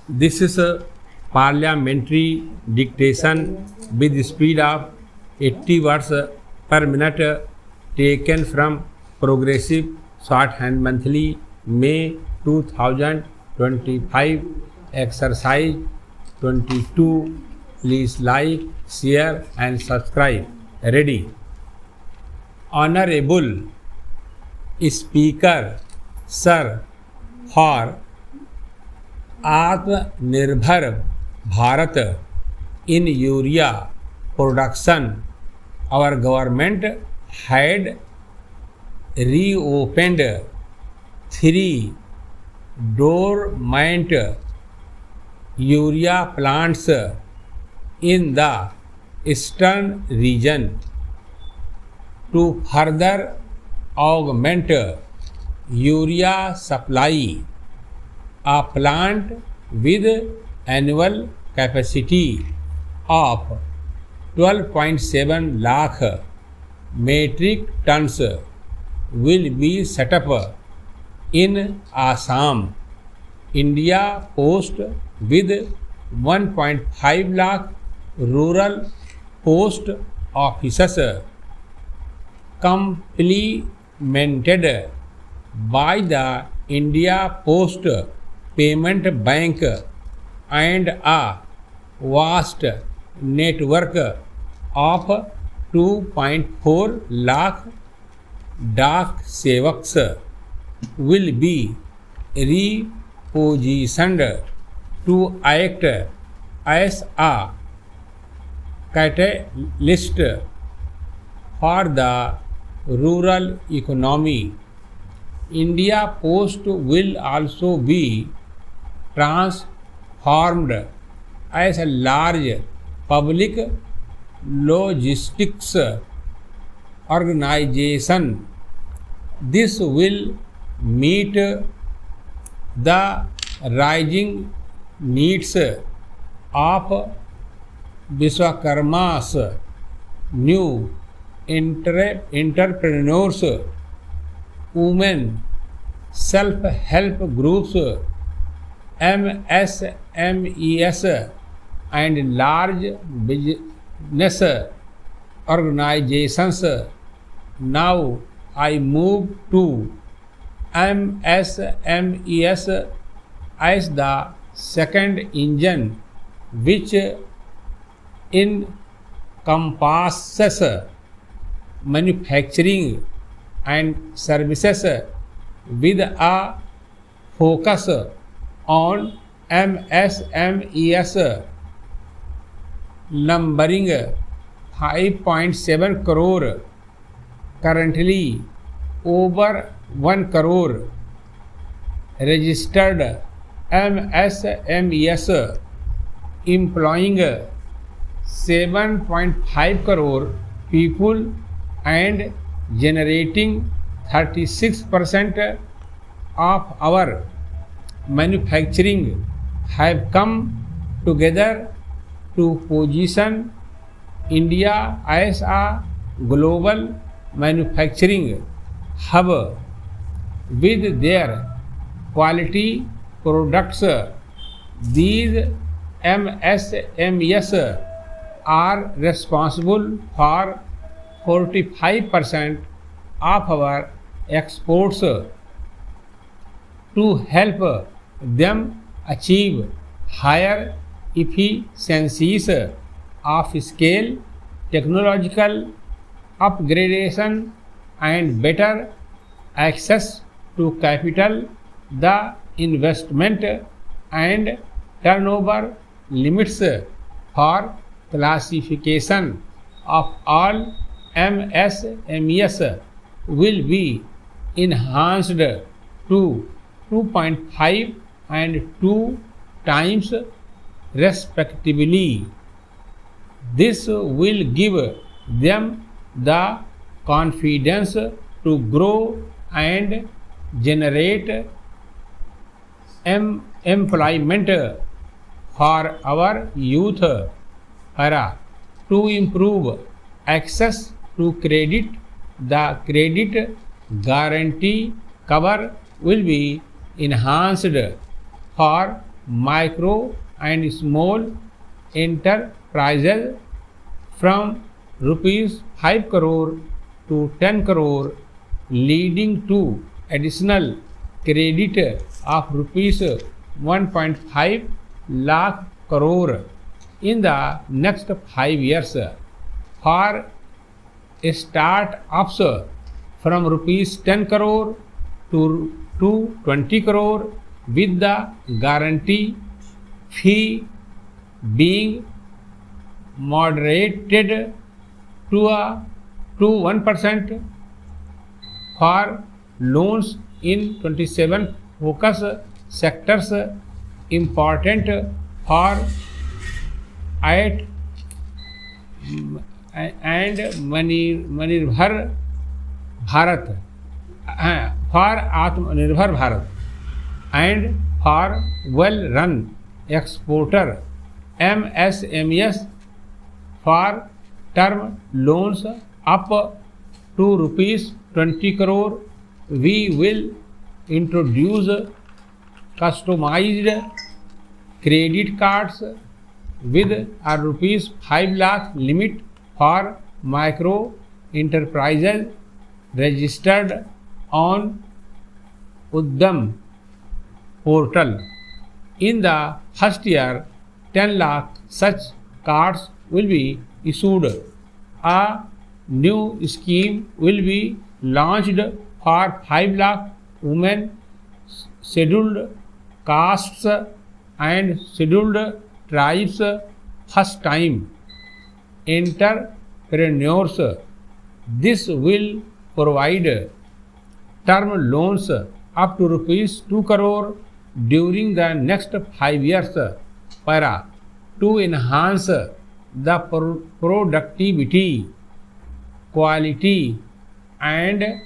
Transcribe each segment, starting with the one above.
This is a parliamentary dictation with the speed of 80 words per minute taken from Progressive Shorthand Monthly, May 2025, exercise 22. Please like, share and subscribe. Ready. Honorable Speaker, Sir, for Atmanirbhar Bharat in urea production, our government had reopened 3 dormant urea plants in the eastern region to further augment urea supply. A plant with annual capacity of 12.7 lakh metric tons will be set up in Assam. India Post with 1.5 lakh rural post offices complemented by the India Post Payment Bank and a vast network of 2.4 lakh Dak Sevaks will be repositioned to act as a catalyst for the rural economy. India Post will also be transformed as a large public logistics organization. This will meet the rising needs of Vishwakarma's new entrepreneurs, women, self-help groups, MSMEs and large business organizations. Now I move to MSMEs as the second engine, which encompasses manufacturing and services with a focus on MSMEs, numbering 5.7 crore, currently over 1 crore registered MSMEs, employing 7.5 crore people and generating 36% of our manufacturing, have come together to position India as a global manufacturing hub. With their quality products, these MSMEs are responsible for 45% of our exports. To help them achieve higher efficiencies of scale, technological upgradation and better access to capital, the investment and turnover limits for classification of all MSMEs will be enhanced to 2.5 and 2 times respectively. This will give them the confidence to grow and generate employment for our youth. To improve access to credit, the credit guarantee cover will be enhanced for micro and small enterprises from rupees 5 crore to 10 crore, leading to additional credit of rupees 1.5 lakh crore in the next 5 years. For start-ups from rupees 10 crore to 20 crore, with the guarantee fee being moderated to 1% for loans in 27 focus sectors important for IT and Manirбhar Bharat, for Atmanirbhar Bharat, and for well-run exporter MSMEs for term loans up to rupees 20 crore. We will introduce customized credit cards with a rupees 5 lakh limit for micro enterprises registered on Uddam portal. In the first year, 10 lakh such cards will be issued. A new scheme will be launched for 5 lakh women, scheduled castes and scheduled tribes first time entrepreneurs. This will provide term loans up to rupees 2 crore during the next 5 years para to enhance the productivity, quality and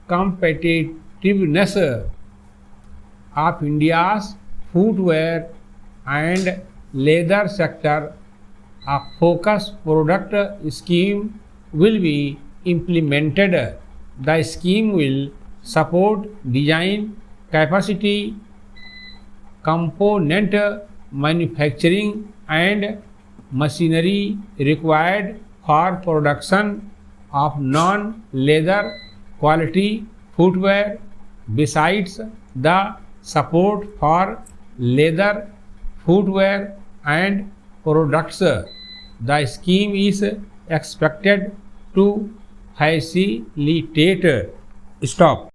competitiveness of India's footwear and leather sector. A focus product scheme will be implemented. The scheme will support design capacity, component manufacturing and machinery required for production of non-leather quality footwear. Besides the support for leather footwear and products, the scheme is expected to facilitate stop